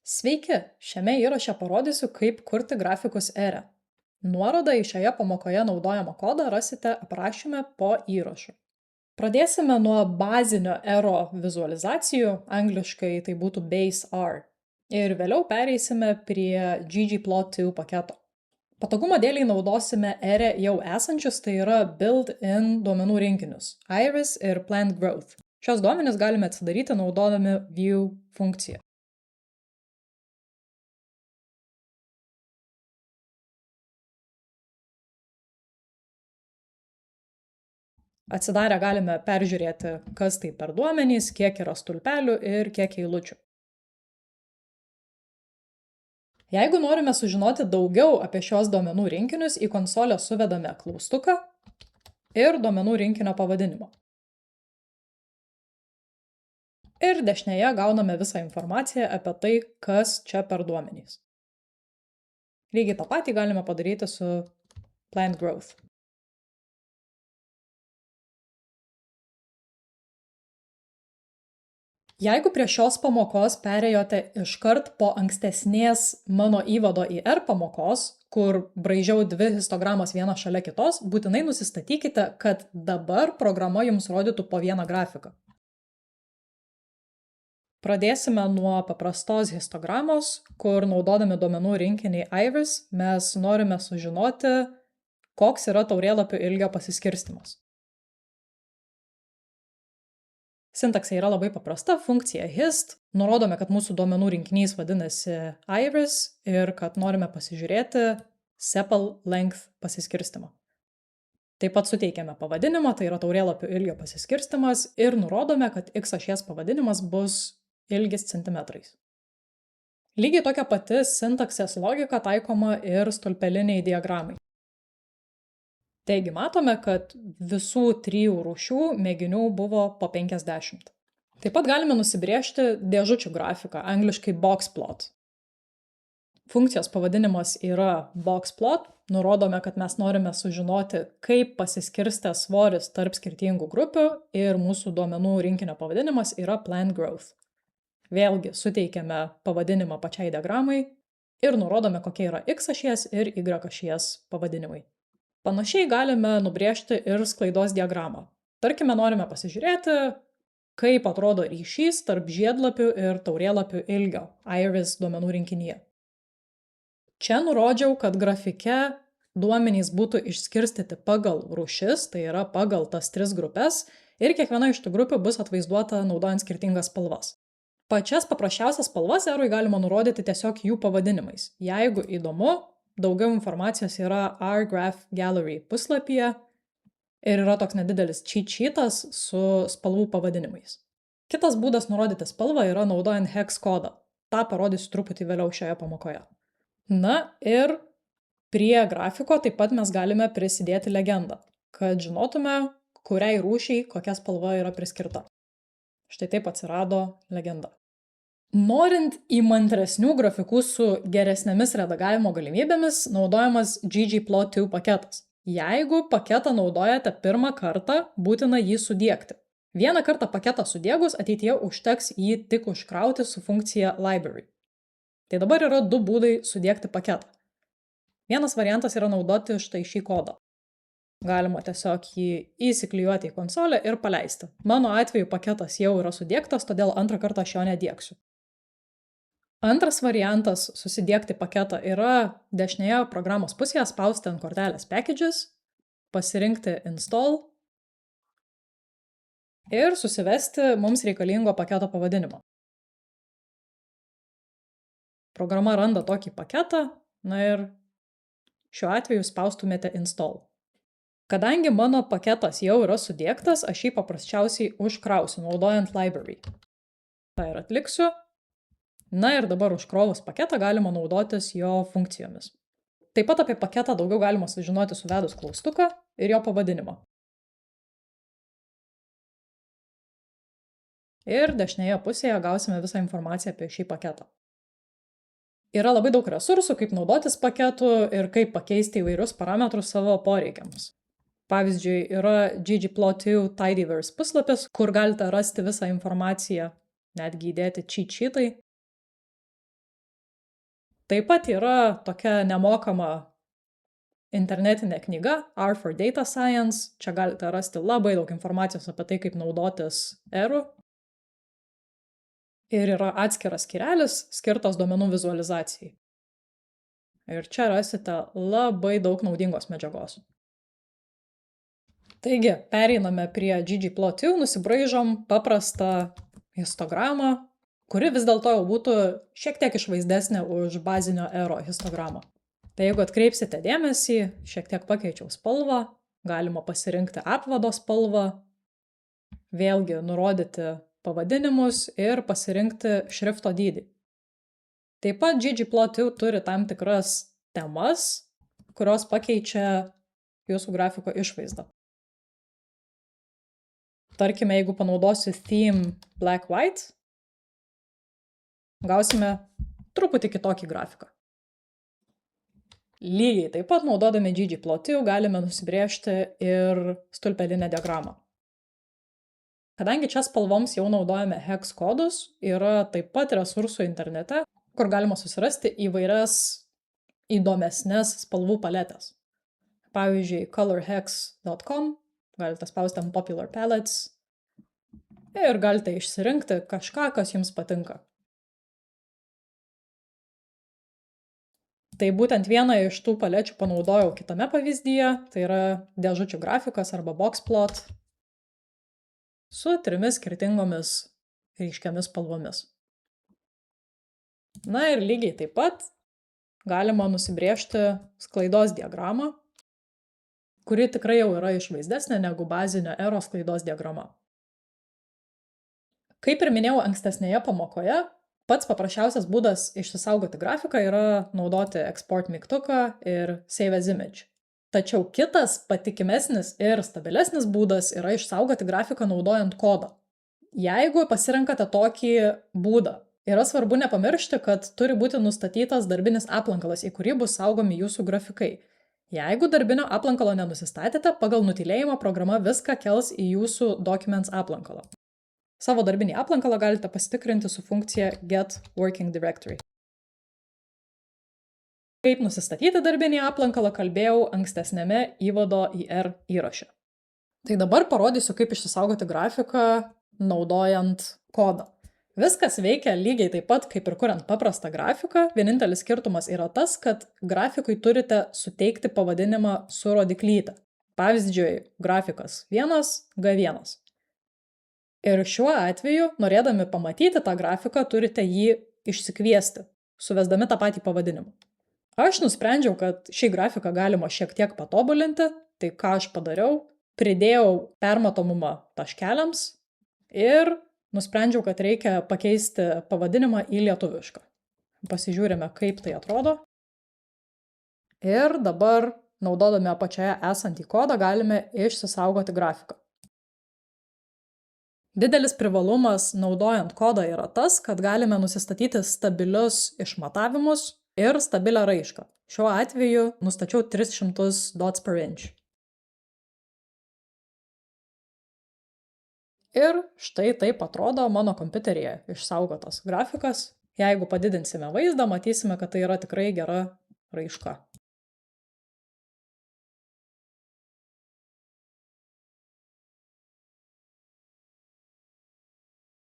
Sveiki! Šiame įraše parodysiu, kaip kurti grafikus R. Nuorodą į šioje pamokoje naudojamą kodą rasite aprašyme po įrašu. Pradėsime nuo bazinio R vizualizacijų, angliškai tai būtų Base R. Ir vėliau pereisime prie ggplot2 paketo. Patogumo dėliai naudosime R jau esančius, tai yra built-in duomenų rinkinius Iris ir Plant Growth. Šios duomenis galime atsidaryti naudodami View funkciją. Atsidarę galime peržiūrėti, kas tai per duomenys, kiek yra stulpelių ir kiek eilučių. Jeigu norime sužinoti daugiau apie šios duomenų rinkinius, į konsolę suvedame klaustuką ir duomenų rinkinio pavadinimą. Ir dešinėje gauname visą informaciją apie tai, kas čia per duomenys. Lygiai tą patį galime padaryti su Plant Growth. Jeigu prie šios pamokos perėjote iškart po ankstesnės mano įvado į R pamokos, kur braižiau dvi histogramos vieną šalia kitos, būtinai nusistatykite, kad dabar programa jums rodytų po vieną grafiką. Pradėsime nuo paprastos histogramos, kur naudodami duomenų rinkinį Iris mes norime sužinoti, koks yra taurėlapių ilgio pasiskirstymas. Sintaksė yra labai paprasta, funkcija hist. Nurodome, kad mūsų duomenų rinkinys vadinasi Iris ir kad norime pasižiūrėti sepal length pasiskirstimą. Taip pat suteikiame pavadinimą, tai yra taurėlapių ilgio pasiskirstimas ir nurodome, kad x ašies pavadinimas bus ilgis centimetrais. Lygiai tokia pati sintaksės logika taikoma ir stulpeliniai diagramai. Taigi matome, kad visų trijų rūšių mėginių buvo po 50. Taip pat galime nusibrėžti dėžučių grafiką, angliškai boxplot. Funkcijos pavadinimas yra boxplot. Nurodome, kad mes norime sužinoti, kaip pasiskirstė svoris tarp skirtingų grupių ir mūsų duomenų rinkinio pavadinimas yra Plant Growth. Vėlgi suteikiame pavadinimą pačiai diagramai ir nurodome, kokie yra x ašies ir y ašies pavadinimai. Panašiai galime nubrėžti ir sklaidos diagramą. Tarkime, norime pasižiūrėti, kaip atrodo ryšys tarp žiedlapių ir taurėlapių ilgio Iris duomenų rinkinyje. Čia nurodžiau, kad grafike duomenys būtų išskirstyti pagal rūšis, tai yra pagal tas 3 grupės, ir kiekviena iš tų grupių bus atvaizduota naudojant skirtingas spalvas. Pačias paprasčiausias spalvas R galima nurodyti tiesiog jų pavadinimais. Jeigu įdomu, daugiau informacijos yra R-Graph Gallery puslapyje ir yra toks nedidelis cheat sheetas su spalvų pavadinimais. Kitas būdas nurodyti spalvą yra naudojant hex kodą. Ta parodysiu truputį vėliau šioje pamokoje. Na ir prie grafiko taip pat mes galime prisidėti legendą, kad žinotume, kuriai rūšiai kokia spalva yra priskirta. Štai taip atsirado legenda. Norint įmantresnių grafikų su geresnėmis redagavimo galimybėmis, naudojamas ggplot2 paketas. Jeigu paketą naudojate pirmą kartą, būtina jį sudiegti. Vieną kartą paketą sudiegus, ateityje užteks jį tik užkrauti su funkcija library. Tai dabar yra 2 būdai sudiegti paketą. Vienas variantas yra naudoti štai šį kodą. Galima tiesiog jį įsiklijuoti į konsolę ir paleisti. Mano atveju paketas jau yra sudiegtas, todėl antrą kartą aš jo nediegsiu. Antras variantas susidiegti paketą yra dešinėje programos pusėje spausti ant kortelės Packages, pasirinkti Install ir susivesti mums reikalingo paketo pavadinimą. Programa randa tokį paketą, na ir šiuo atveju spaustumėte Install. Kadangi mano paketas jau yra sudiegtas, aš jį paprasčiausiai užkrausiu, naudojant library. Tai ir atliksiu. Na ir dabar užkrovus paketą galima naudotis jo funkcijomis. Taip pat apie paketą daugiau galima sužinoti suvedus klaustuką ir jo pavadinimą. Ir dešinėje pusėje gausime visą informaciją apie šį paketą. Yra labai daug resursų, kaip naudotis paketu ir kaip pakeisti įvairius parametrus savo poreikiams. Pavyzdžiui, yra ggplot2 tidyverse puslapis, kur galite rasti visą informaciją, netgi įdėti cheat sheetai. Taip pat yra tokia nemokama internetinė knyga R for Data Science. Čia galite rasti labai daug informacijos apie tai, kaip naudotis R. Ir yra atskiras skyrelis skirtas duomenų vizualizacijai. Ir čia rasite labai daug naudingos medžiagos. Taigi, pereiname prie ggplot2, nusibraižom paprastą histogramą, kuri vis dėlto jau būtų šiek tiek išvaizdesnė už bazinio ero histogramą. Tai jeigu atkreipsite dėmesį, šiek tiek pakeičiau spalvą, galima pasirinkti apvado spalvą, vėlgi nurodyti pavadinimus ir pasirinkti šrifto dydį. Taip pat ggplot2 turi tam tikras temas, kurios pakeičia jūsų grafiko išvaizdą. Tarkime, jeigu panaudosiu theme black-white, gausime truputį kitokį grafiką. Lygiai taip pat naudodami ggplot2 galime nusibrėžti ir stulpelinę diagramą. Kadangi čia spalvoms jau naudojame hex kodus, yra taip pat resursų internete, kur galima susirasti įvairias įdomesnės spalvų paletės. Pavyzdžiui, colorhex.com, galite spausti ant popular palettes ir galite išsirinkti kažką, kas jums patinka. Tai būtent vieną iš tų palečių panaudojau kitame pavyzdyje, tai yra dėžučių grafikas arba boxplot su 3 skirtingomis ryškiamis spalvomis. Na ir lygiai taip pat galima nusibrėžti sklaidos diagramą, kuri tikrai jau yra išvaizdesnė negu bazinio ero sklaidos diagrama. Kaip ir minėjau ankstesnėje pamokoje, pats paprasčiausias būdas išsisaugoti grafiką yra naudoti export mygtuką ir save as image. Tačiau kitas patikimesnis ir stabilesnis būdas yra išsaugoti grafiką naudojant kodą. Jeigu pasirenkate tokį būdą, yra svarbu nepamiršti, kad turi būti nustatytas darbinis aplankalas, į kurį bus saugomi jūsų grafikai. Jeigu darbinio aplankalo nenusistatėte, pagal nutylėjimą programa viską kels į jūsų documents aplankalą. Savo darbinį aplankalą galite pasitikrinti su funkcija get working directory. Kaip nusistatyti darbinį aplankalą kalbėjau ankstesnėme įvado į R įraše. Tai dabar parodysiu, kaip išsisaugoti grafiką naudojant kodą. Viskas veikia lygiai taip pat, kaip ir kuriant paprastą grafiką. Vienintelis skirtumas yra tas, kad grafikui turite suteikti pavadinimą su rodiklyte. Pavyzdžiui, grafikas 1, G1. Ir šiuo atveju, norėdami pamatyti tą grafiką, turite jį išsikviesti, suvesdami tą patį pavadinimą. Aš nusprendžiau, kad šį grafiką galima šiek tiek patobulinti, tai ką aš padariau, pridėjau permatomumą taškeliams ir nusprendžiau, kad reikia pakeisti pavadinimą į lietuvišką. Pasižiūrime, kaip tai atrodo. Ir dabar, naudodami apačioje esantį kodą, galime išsisaugoti grafiką. Didelis privalumas naudojant kodą yra tas, kad galime nusistatyti stabilius išmatavimus ir stabilią raišką. Šiuo atveju nustačiau 300 dots per inch. Ir štai taip atrodo mano kompiuteryje išsaugotas grafikas. Jeigu padidinsime vaizdą, matysime, kad tai yra tikrai gera raiška.